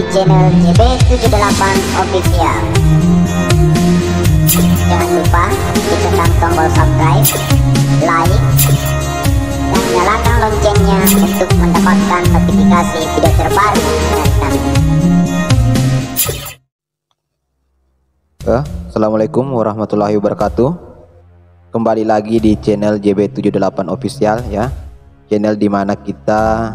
di channel JB78 Official. Jangan lupa ditekan tombol subscribe, like, dan nyalakan loncengnya untuk mendapatkan notifikasi video terbaru dari kami. Assalamualaikum warahmatullahi wabarakatuh. Kembali lagi di channel JB78 Official ya. Channel dimana kita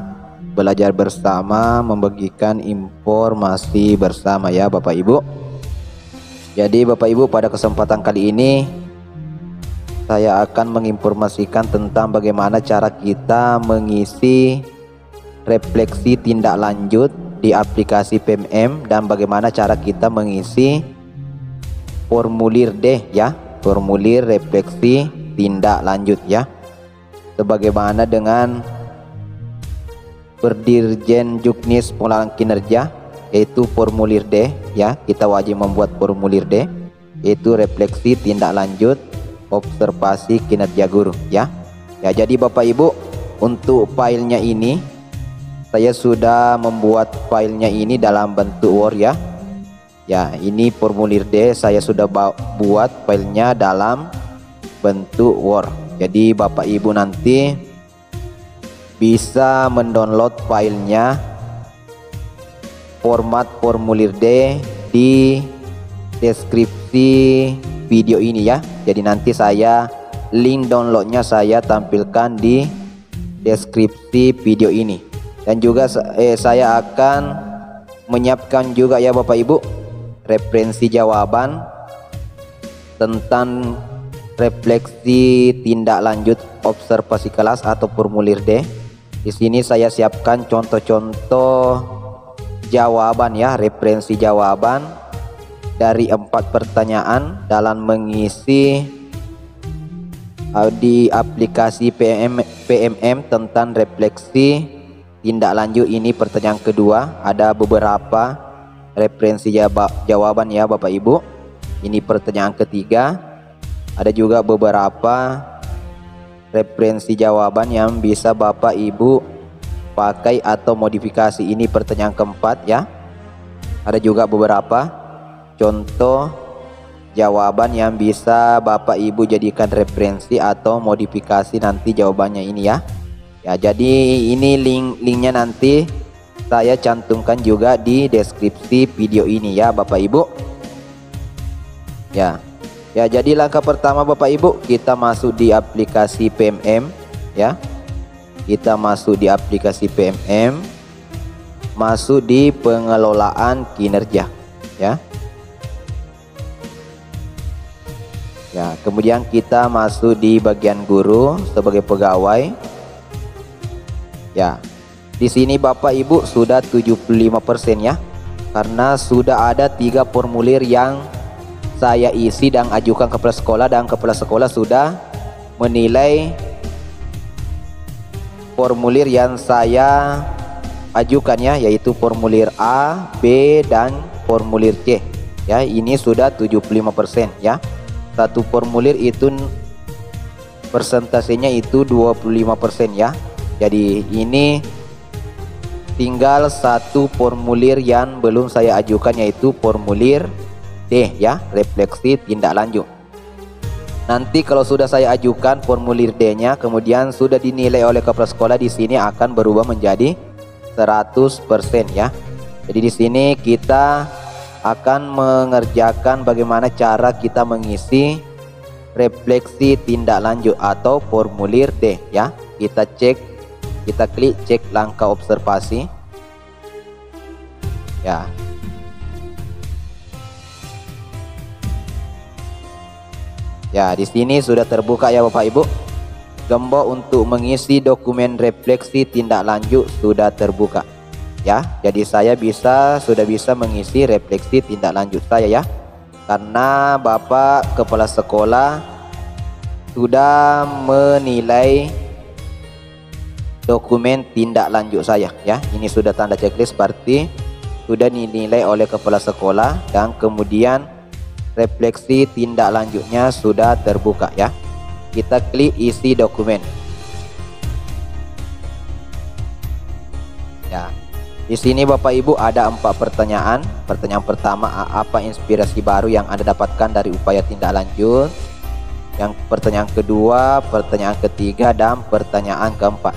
belajar bersama, membagikan informasi bersama ya Bapak Ibu. Jadi Bapak Ibu, pada kesempatan kali ini saya akan menginformasikan tentang bagaimana cara kita mengisi refleksi tindak lanjut di aplikasi PMM dan bagaimana cara kita mengisi formulir D ya, formulir refleksi tindak lanjut ya. Sebagaimana dengan Berdirjen Juknis Pengelolaan Kinerja, yaitu formulir D ya, kita wajib membuat formulir D, yaitu refleksi tindak lanjut observasi kinerja guru ya. Ya, jadi Bapak Ibu, untuk filenya ini saya sudah membuat filenya ini dalam bentuk Word ya. Ya, ini formulir D saya sudah buat filenya dalam bentuk Word. Jadi Bapak Ibu nanti bisa mendownload filenya format formulir D di deskripsi video ini ya. Jadi nanti saya link downloadnya saya tampilkan di deskripsi video ini. Dan juga saya akan menyiapkan juga ya Bapak Ibu referensi jawaban tentang refleksi tindak lanjut observasi kelas atau formulir D. Di sini saya siapkan contoh-contoh jawaban ya, referensi jawaban dari 4 pertanyaan dalam mengisi di aplikasi PMM tentang refleksi tindak lanjut ini. Pertanyaan kedua, ada beberapa referensi jawaban ya Bapak Ibu. Ini pertanyaan ketiga, ada juga beberapa referensi jawaban yang bisa Bapak Ibu pakai atau modifikasi. Ini pertanyaan keempat ya. Ada juga beberapa contoh jawaban yang bisa Bapak Ibu jadikan referensi atau modifikasi nanti jawabannya ini ya. Ya, jadi ini linknya nanti saya cantumkan juga di deskripsi video ini ya Bapak Ibu. Ya. Ya, jadi langkah pertama Bapak Ibu, kita masuk di aplikasi PMM ya. Kita masuk di aplikasi PMM, masuk di pengelolaan kinerja ya. Ya, kemudian kita masuk di bagian guru sebagai pegawai. Ya. Di sini Bapak Ibu sudah 75% ya. Karena sudah ada 3 formulir yang saya isi dan ajukan kepala sekolah, dan kepala sekolah sudah menilai formulir yang saya ajukan ya, yaitu formulir A, B, dan formulir C ya. Ini sudah 75% ya. Satu formulir itu persentasenya itu 25% ya. Jadi ini tinggal satu formulir yang belum saya ajukan, yaitu formulir D ya, refleksi tindak lanjut. Nanti kalau sudah saya ajukan formulir D-nya, kemudian sudah dinilai oleh kepala sekolah, di sini akan berubah menjadi 100% ya. Jadi di sini kita akan mengerjakan bagaimana cara kita mengisi refleksi tindak lanjut atau formulir D ya. Kita klik cek langkah observasi. Ya. Ya, di sini sudah terbuka ya Bapak Ibu. Gembok untuk mengisi dokumen refleksi tindak lanjut sudah terbuka. Ya, jadi saya sudah bisa mengisi refleksi tindak lanjut saya ya. Karena Bapak kepala sekolah sudah menilai dokumen tindak lanjut saya ya. Ini sudah tanda checklist, berarti sudah dinilai oleh kepala sekolah dan kemudian refleksi tindak lanjutnya sudah terbuka ya. Kita klik isi dokumen. Ya. Di sini Bapak Ibu ada 4 pertanyaan. Pertanyaan pertama, apa inspirasi baru yang Anda dapatkan dari upaya tindak lanjut? Yang pertanyaan kedua, pertanyaan ketiga, dan pertanyaan keempat.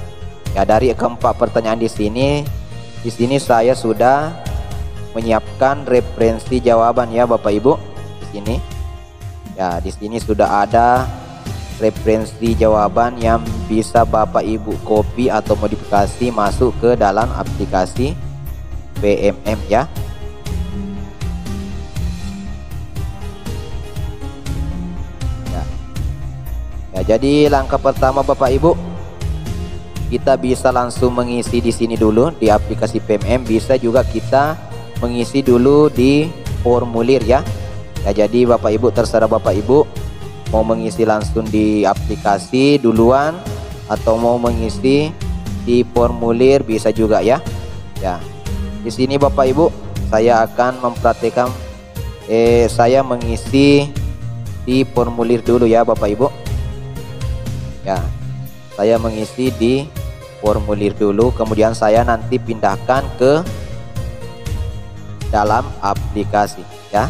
Ya, dari keempat pertanyaan di sini saya sudah menyiapkan referensi jawaban ya Bapak Ibu. Di sini. Ya, di sini sudah ada referensi jawaban yang bisa Bapak Ibu copy atau modifikasi masuk ke dalam aplikasi PMM ya. Ya, jadi langkah pertama Bapak Ibu, kita bisa langsung mengisi di sini dulu di aplikasi PMM. Bisa juga kita mengisi dulu di formulir ya. Ya, jadi Bapak Ibu terserah Bapak Ibu mau mengisi langsung di aplikasi duluan atau mau mengisi di formulir bisa juga ya. Ya, di sini Bapak Ibu saya akan mempraktikkan saya mengisi di formulir dulu ya Bapak Ibu. Ya, saya mengisi di formulir dulu, kemudian saya nanti pindahkan ke dalam aplikasi ya.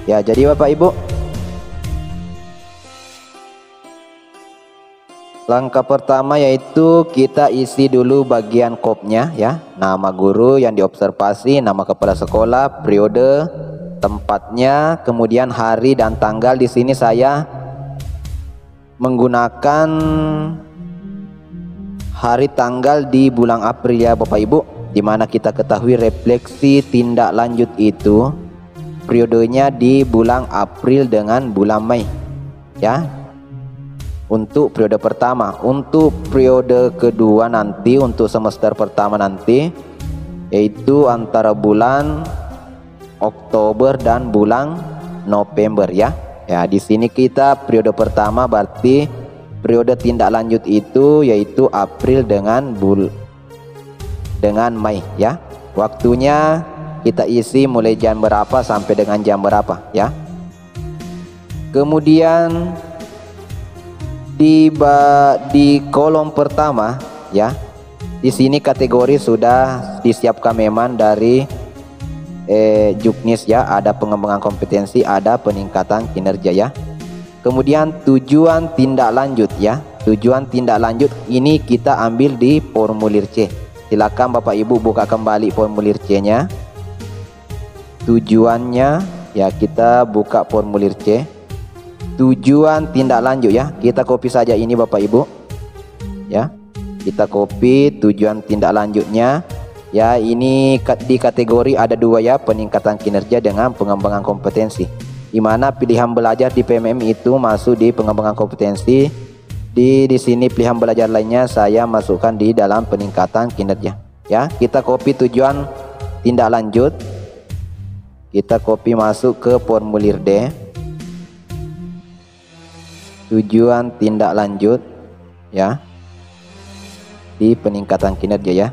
Ya, jadi Bapak Ibu, langkah pertama yaitu kita isi dulu bagian kopnya ya. Nama guru yang diobservasi, nama kepala sekolah, periode, tempatnya, kemudian hari dan tanggal. Di sini saya menggunakan hari tanggal di bulan April ya Bapak Ibu, dimana kita ketahui refleksi tindak lanjut itu periodenya di bulan April dengan bulan Mei ya, untuk periode pertama. Untuk periode kedua nanti, untuk semester pertama nanti, yaitu antara bulan Oktober dan bulan November ya. Ya, di sini kita periode pertama berarti periode tindak lanjut itu yaitu April dengan Mei ya. Waktunya kita isi mulai jam berapa sampai dengan jam berapa ya. Kemudian di kolom pertama ya, di sini kategori sudah disiapkan memang dari Juknis ya. Ada pengembangan kompetensi, ada peningkatan kinerja ya. Kemudian tujuan tindak lanjut ya. Tujuan tindak lanjut ini kita ambil di formulir C. Silakan Bapak Ibu buka kembali formulir C nya. Tujuannya ya, kita buka formulir C. Tujuan tindak lanjut ya, kita copy saja ini Bapak Ibu ya. Kita copy tujuan tindak lanjutnya ya. Ini di kategori ada 2 ya, peningkatan kinerja dengan pengembangan kompetensi, dimana pilihan belajar di PMM itu masuk di pengembangan kompetensi. Di sini pilihan belajar lainnya saya masukkan di dalam peningkatan kinerja ya. Kita copy tujuan tindak lanjut, kita copy masuk ke formulir D. Tujuan tindak lanjut ya, di peningkatan kinerja ya.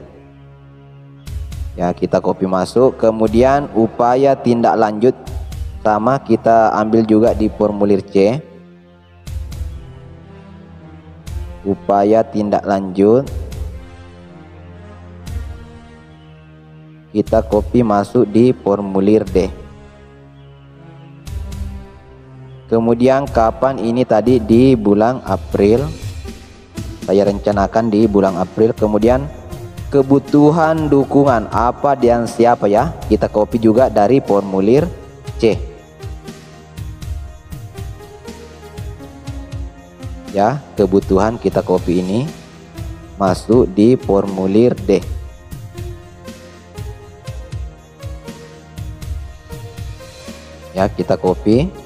Ya, kita copy masuk. Kemudian upaya tindak lanjut sama kita ambil juga di formulir C. Upaya tindak lanjut kita copy masuk di formulir D. Kemudian kapan ini tadi di bulan April, saya rencanakan di bulan April. Kemudian kebutuhan dukungan apa dan siapa ya, kita copy juga dari formulir C ya. Kebutuhan kita copy ini masuk di formulir D ya. Kita copy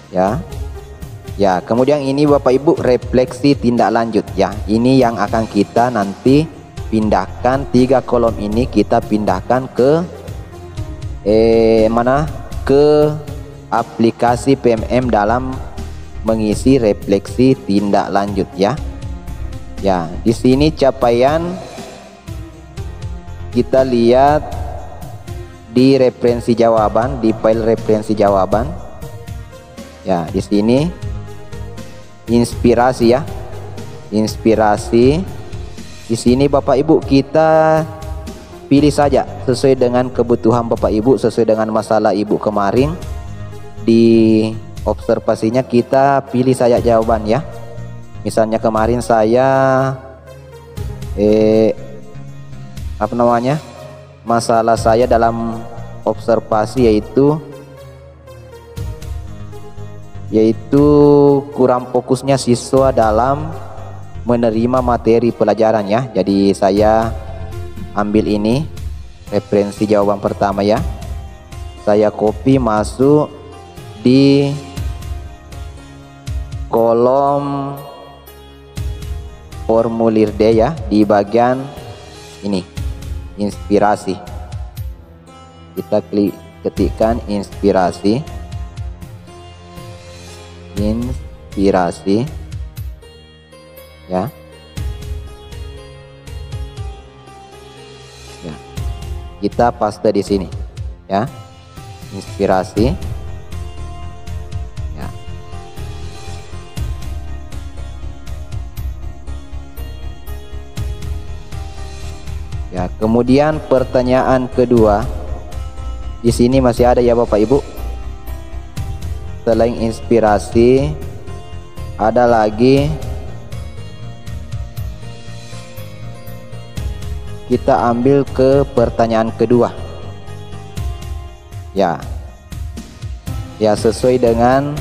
ya. Ya, kemudian ini Bapak Ibu refleksi tindak lanjut ya. Ini yang akan kita nanti pindahkan. 3 kolom ini kita pindahkan ke mana? Ke aplikasi PMM dalam mengisi refleksi tindak lanjut ya. Ya, di sini capaian kita lihat di referensi jawaban, di file referensi jawaban. Ya, di sini inspirasi ya. inspirasi. Di sini Bapak Ibu kita pilih saja sesuai dengan kebutuhan Bapak Ibu, sesuai dengan masalah Ibu kemarin. Di observasinya kita pilih saja jawaban ya. Misalnya kemarin saya masalah saya dalam observasi yaitu kurang fokusnya siswa dalam menerima materi pelajaran ya. Jadi saya ambil ini referensi jawaban pertama ya. Saya copy masuk di kolom formulir D ya, di bagian ini inspirasi. Kita ketikkan inspirasi ya. Ya. Kita paste di sini ya. Inspirasi. Ya. Ya, kemudian pertanyaan kedua. Di sini masih ada ya Bapak Ibu. Selain inspirasi, ada lagi kita ambil ke pertanyaan kedua. Ya. Ya, sesuai dengan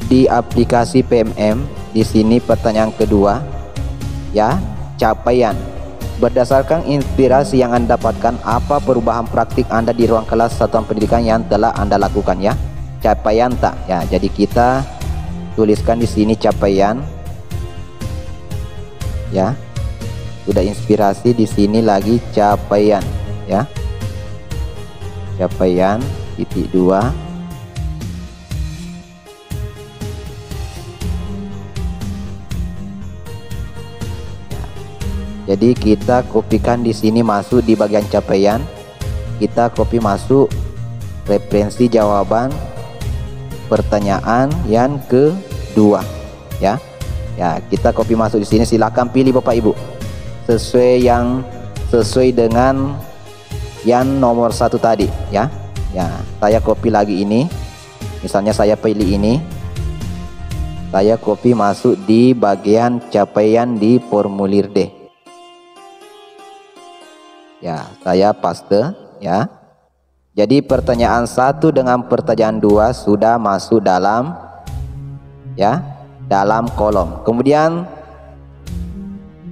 di aplikasi PMM. Di sini pertanyaan kedua. Ya, capaian. Berdasarkan inspirasi yang Anda dapatkan, apa perubahan praktik Anda di ruang kelas satuan pendidikan yang telah Anda lakukan ya? Capaian tak ya. Jadi kita tuliskan di sini capaian ya. Sudah inspirasi, di sini lagi capaian ya. Capaian titik 2. Ya. Jadi kita kopikan di sini masuk di bagian capaian. Kita copy masuk referensi jawaban pertanyaan yang kedua ya. Ya, kita copy masuk di sini. Silakan pilih Bapak Ibu sesuai dengan yang nomor 1 tadi ya. Ya, saya copy lagi ini. Misalnya saya pilih ini. Saya copy masuk di bagian capaian di formulir D. Ya, saya paste ya. Jadi pertanyaan 1 dengan pertanyaan 2 sudah masuk dalam ya, dalam kolom. Kemudian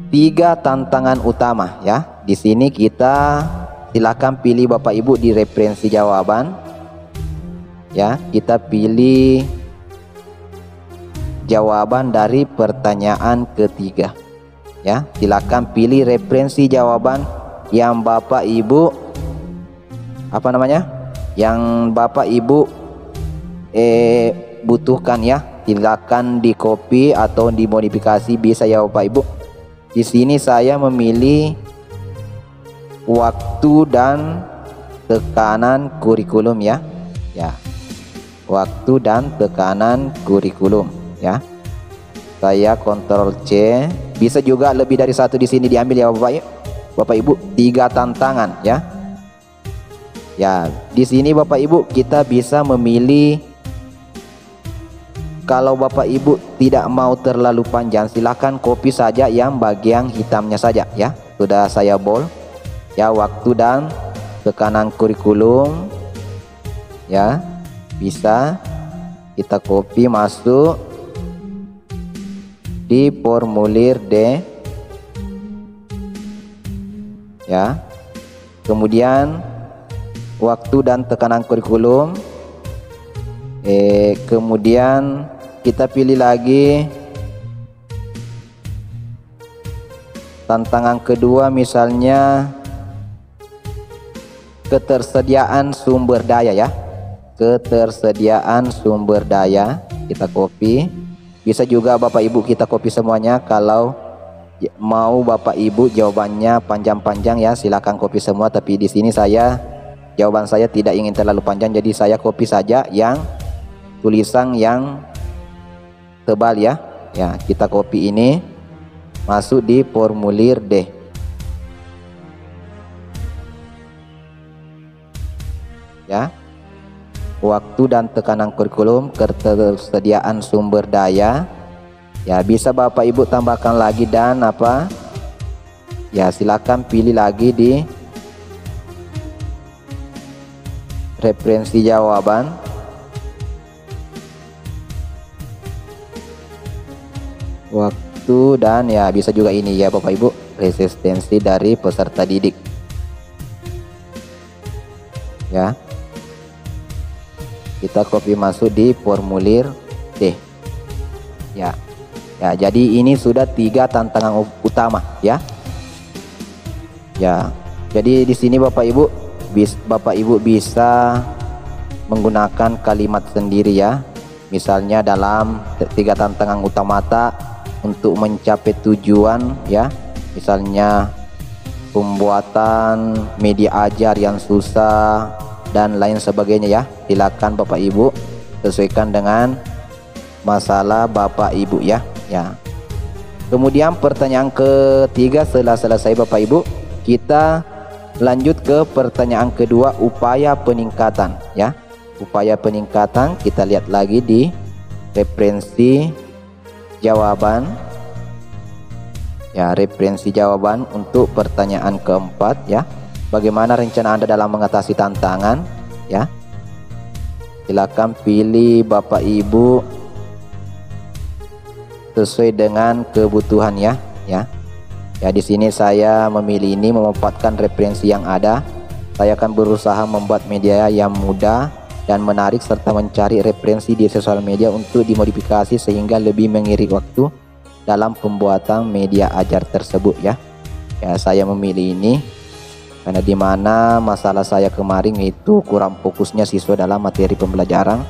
3 tantangan utama ya. Di sini kita silakan pilih Bapak Ibu di referensi jawaban. Ya, kita pilih jawaban dari pertanyaan ketiga. Ya, silakan pilih referensi jawaban yang Bapak Ibu yang Bapak Ibu butuhkan ya. Silakan di copy atau dimodifikasi bisa ya Bapak Ibu. Di sini saya memilih waktu dan tekanan kurikulum ya. Ya. Waktu dan tekanan kurikulum ya. Saya Ctrl C. Bisa juga lebih dari 1 di sini diambil ya Bapak Ibu. 3 tantangan ya. Ya, di sini Bapak Ibu kita bisa memilih. Kalau Bapak Ibu tidak mau terlalu panjang, silakan copy saja yang bagian hitamnya saja ya. Sudah saya bold. Ya, waktu dan tekanan kurikulum. Ya, bisa kita copy masuk di formulir D. Ya. Kemudian waktu dan tekanan kurikulum. Kemudian kita pilih lagi tantangan kedua, misalnya ketersediaan sumber daya ya. Ketersediaan sumber daya kita copy. Bisa juga Bapak Ibu kita copy semuanya. Kalau mau Bapak Ibu jawabannya panjang-panjang ya, silakan copy semua. Tapi di sini jawaban saya tidak ingin terlalu panjang, jadi saya copy saja yang tulisan yang tebal ya. Ya, kita copy ini. masuk di formulir D. Ya. Waktu dan tekanan kurikulum, ketersediaan sumber daya. Ya, bisa Bapak Ibu tambahkan lagi dan apa? Ya, silakan pilih lagi di referensi jawaban. Waktu dan ya bisa juga ini ya Bapak Ibu, resistensi dari peserta didik. Ya. Kita copy masuk di formulir D. Ya. Ya, jadi ini sudah 3 tantangan utama ya. Ya. Jadi di sini Bapak Ibu bisa menggunakan kalimat sendiri ya. Misalnya dalam 3 tantangan utama untuk mencapai tujuan ya. Misalnya pembuatan media ajar yang susah dan lain sebagainya ya. Silakan Bapak Ibu sesuaikan dengan masalah Bapak Ibu ya. Ya. Kemudian pertanyaan ketiga setelah selesai Bapak Ibu, kita lanjut ke pertanyaan kedua, upaya peningkatan ya. Upaya peningkatan kita lihat lagi di referensi jawaban. Ya, referensi jawaban untuk pertanyaan keempat ya. Bagaimana rencana Anda dalam mengatasi tantangan ya? Silakan pilih Bapak Ibu sesuai dengan kebutuhan ya. Ya, di sini saya memilih ini memanfaatkan referensi yang ada. Saya akan berusaha membuat media yang mudah dan menarik serta mencari referensi di sosial media untuk dimodifikasi sehingga lebih mengirit waktu dalam pembuatan media ajar tersebut ya. Ya, saya memilih ini karena dimana masalah saya kemarin itu kurang fokusnya siswa dalam materi pembelajaran.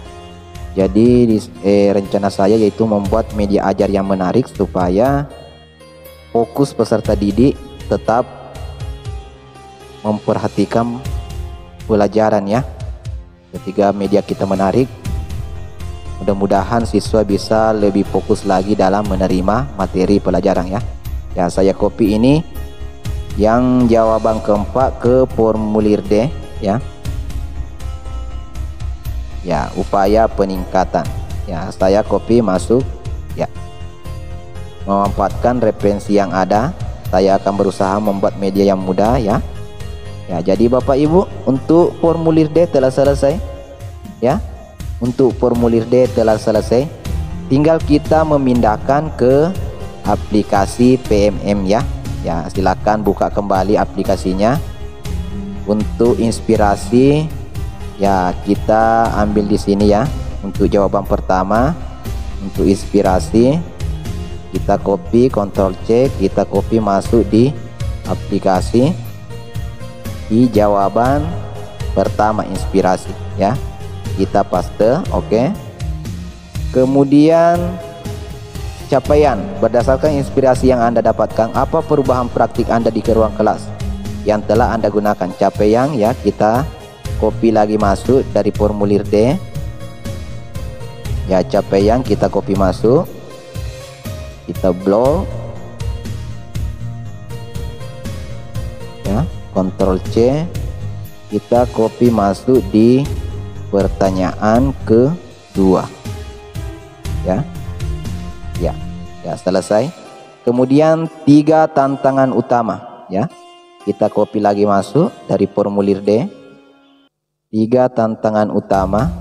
Jadi rencana saya yaitu membuat media ajar yang menarik supaya fokus peserta didik tetap memperhatikan pelajaran ya. Ketika media kita menarik, mudah-mudahan siswa bisa lebih fokus lagi dalam menerima materi pelajaran ya. Ya, saya copy ini yang jawaban keempat ke formulir D ya. Ya, upaya peningkatan. Ya, saya copy masuk ya. Memanfaatkan referensi yang ada, saya akan berusaha membuat media yang mudah ya. Ya, jadi Bapak Ibu untuk formulir D telah selesai ya. Untuk formulir D telah selesai. Tinggal kita memindahkan ke aplikasi PMM ya. Ya, silakan buka kembali aplikasinya. Untuk inspirasi ya kita ambil di sini ya. Untuk jawaban pertama, untuk inspirasi kita copy, Ctrl C, kita copy masuk di aplikasi di jawaban pertama inspirasi ya. Kita paste, oke. Kemudian capaian berdasarkan inspirasi yang Anda dapatkan, apa perubahan praktik Anda di ruang kelas yang telah Anda gunakan? Capaian ya, kita copy lagi masuk dari formulir D ya. Capaian kita copy masuk, kita blok ya, Ctrl C, kita copy masuk di pertanyaan kedua ya. Ya, selesai. Kemudian 3 tantangan utama ya. Kita copy lagi masuk dari formulir D. 3 tantangan utama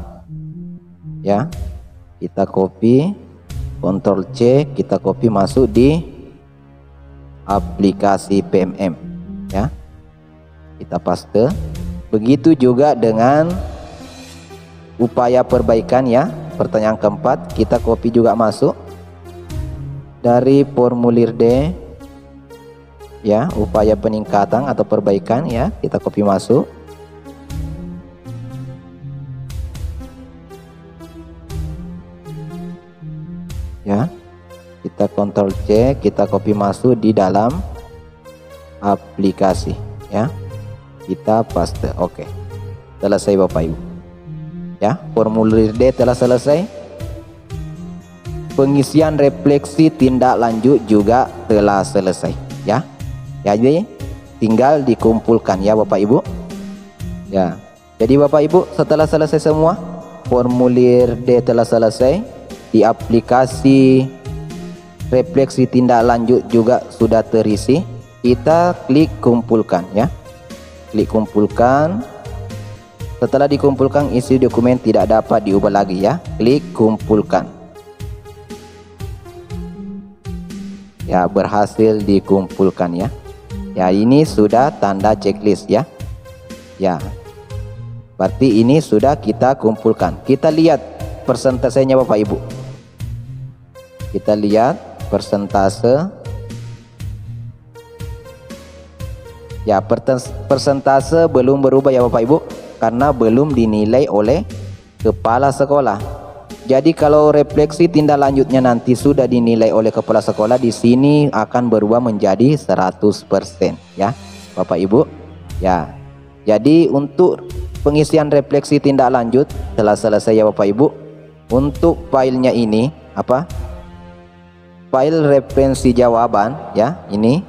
ya. Kita copy, Ctrl C, kita copy masuk di aplikasi PMM ya. Kita paste. Begitu juga dengan upaya perbaikan ya. Pertanyaan keempat kita copy juga masuk dari formulir D ya. Upaya peningkatan atau perbaikan ya, kita copy masuk. Ya, kita Ctrl C, kita copy masuk di dalam aplikasi ya. Kita paste, oke. Selesai Bapak Ibu ya. Formulir D telah selesai. pengisian refleksi tindak lanjut juga telah selesai ya. Jadi tinggal dikumpulkan ya Bapak Ibu. Ya. Jadi Bapak Ibu, setelah selesai semua, formulir D telah selesai, di aplikasi refleksi tindak lanjut juga sudah terisi. Kita klik kumpulkan ya. Klik kumpulkan. Setelah dikumpulkan, isi dokumen tidak dapat diubah lagi ya. Klik kumpulkan. Ya, berhasil dikumpulkan ya. Ya, ini sudah tanda checklist ya. Ya. Berarti ini sudah kita kumpulkan. Kita lihat persentasenya Bapak Ibu. Kita lihat persentase. Ya, persentase belum berubah ya Bapak Ibu, karena belum dinilai oleh kepala sekolah. Jadi kalau refleksi tindak lanjutnya nanti sudah dinilai oleh kepala sekolah, di sini akan berubah menjadi 100% ya Bapak Ibu. Ya. Jadi untuk pengisian refleksi tindak lanjut telah selesai ya Bapak Ibu. Untuk filenya ini apa? File referensi jawaban ya, ini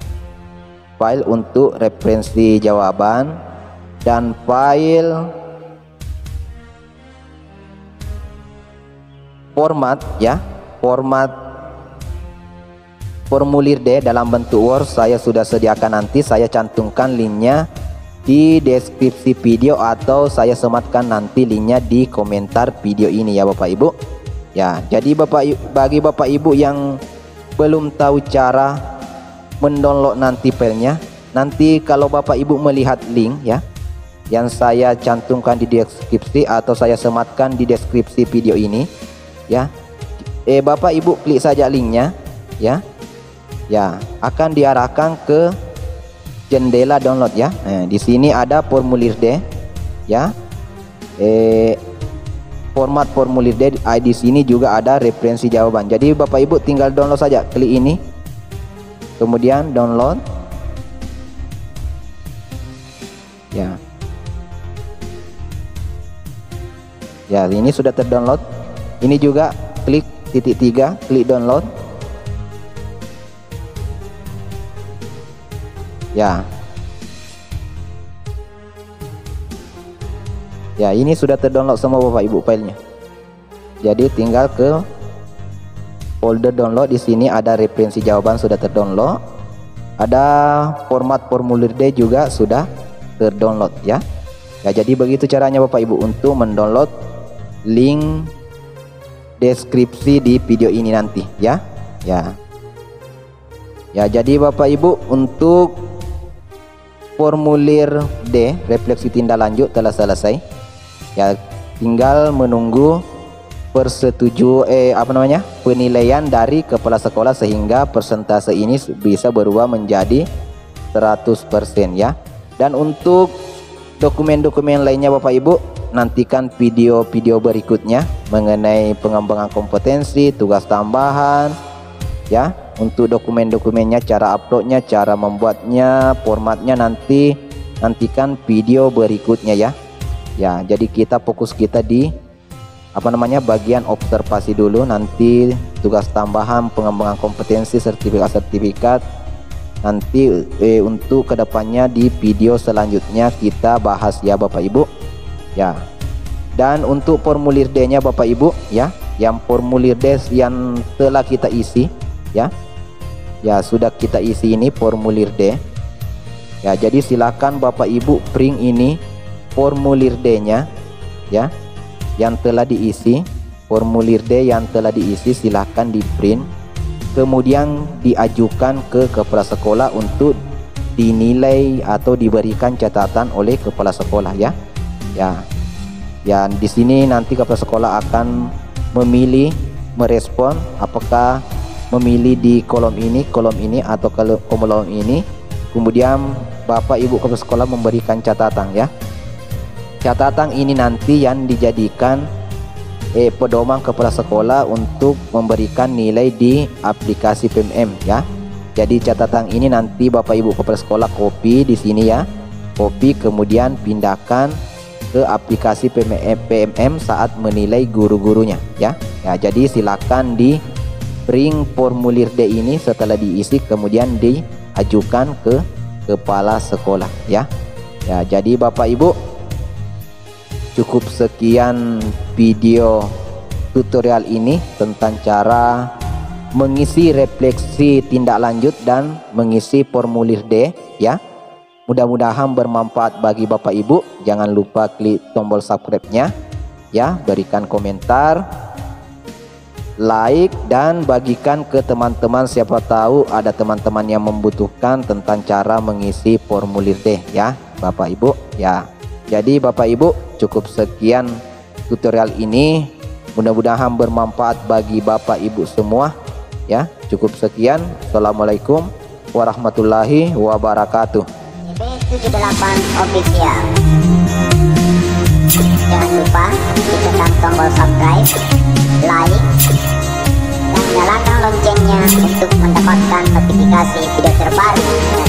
file untuk referensi jawaban dan file format ya, format formulir D dalam bentuk Word saya sudah sediakan, nanti saya cantumkan linknya di deskripsi video atau saya sematkan nanti linknya di komentar video ini ya Bapak Ibu. Ya, jadi bagi Bapak Ibu yang belum tahu cara mendownload nanti filenya, nanti kalau Bapak Ibu melihat link ya yang saya cantumkan di deskripsi atau saya sematkan di deskripsi video ini ya, Bapak Ibu klik saja linknya ya. Ya, akan diarahkan ke jendela download ya. Di sini ada formulir D ya. Format formulir D, di sini juga ada referensi jawaban. Jadi Bapak Ibu tinggal download saja, klik ini. Kemudian download. Ya. Ya, ini sudah terdownload. Ini juga klik titik 3, klik download. Ya. Ya, ini sudah terdownload semua Bapak Ibu filenya. Jadi tinggal ke folder download, di sini ada referensi jawaban sudah terdownload. Ada format formulir D juga sudah terdownload ya. Ya, jadi begitu caranya Bapak Ibu untuk mendownload link deskripsi di video ini nanti ya. Ya. Ya, jadi Bapak Ibu untuk formulir D refleksi tindak lanjut telah selesai. Ya, tinggal menunggu penilaian dari kepala sekolah sehingga persentase ini bisa berubah menjadi 100% ya. Dan untuk dokumen-dokumen lainnya Bapak Ibu, nantikan video-video berikutnya mengenai pengembangan kompetensi, tugas tambahan ya. Untuk dokumen-dokumennya, cara uploadnya, cara membuatnya, formatnya, nantikan video berikutnya ya. Ya, jadi kita fokus kita di bagian observasi dulu, nanti tugas tambahan, pengembangan kompetensi, sertifikat nanti untuk kedepannya di video selanjutnya kita bahas ya Bapak Ibu ya. Dan untuk formulir D-nya Bapak Ibu ya, yang formulir D yang telah kita isi ya. Ya, sudah kita isi ini formulir D. Ya, jadi silakan Bapak Ibu print ini formulir D-nya ya, yang telah diisi. Formulir D yang telah diisi silakan di print, kemudian diajukan ke kepala sekolah untuk dinilai atau diberikan catatan oleh kepala sekolah ya. Ya. Ya, di sini nanti kepala sekolah akan merespon apakah memilih di kolom ini atau kolom ini. Kemudian Bapak Ibu kepala sekolah memberikan catatan ya. Catatan ini nanti yang dijadikan pedoman kepala sekolah untuk memberikan nilai di aplikasi PMM ya. Jadi catatan ini nanti Bapak Ibu kepala sekolah copy di sini ya. Copy kemudian pindahkan ke aplikasi PMM saat menilai guru-gurunya ya. Ya, jadi silakan ring formulir D ini setelah diisi kemudian diajukan ke kepala sekolah ya. Ya, jadi Bapak Ibu, cukup sekian video tutorial ini tentang cara mengisi refleksi tindak lanjut dan mengisi formulir D ya. Mudah-mudahan bermanfaat bagi Bapak Ibu. Jangan lupa klik tombol subscribe-nya ya, berikan komentar, like, dan bagikan ke teman-teman, siapa tahu ada teman-teman yang membutuhkan tentang cara mengisi formulir D ya Bapak Ibu ya. Jadi Bapak Ibu, cukup sekian tutorial ini, mudah-mudahan bermanfaat bagi Bapak Ibu semua ya. Cukup sekian, assalamualaikum warahmatullahi wabarakatuh. B78 Official. Jangan lupa tekan tombol subscribe, like, dan nyalakan loncengnya untuk mendapatkan notifikasi video terbaru.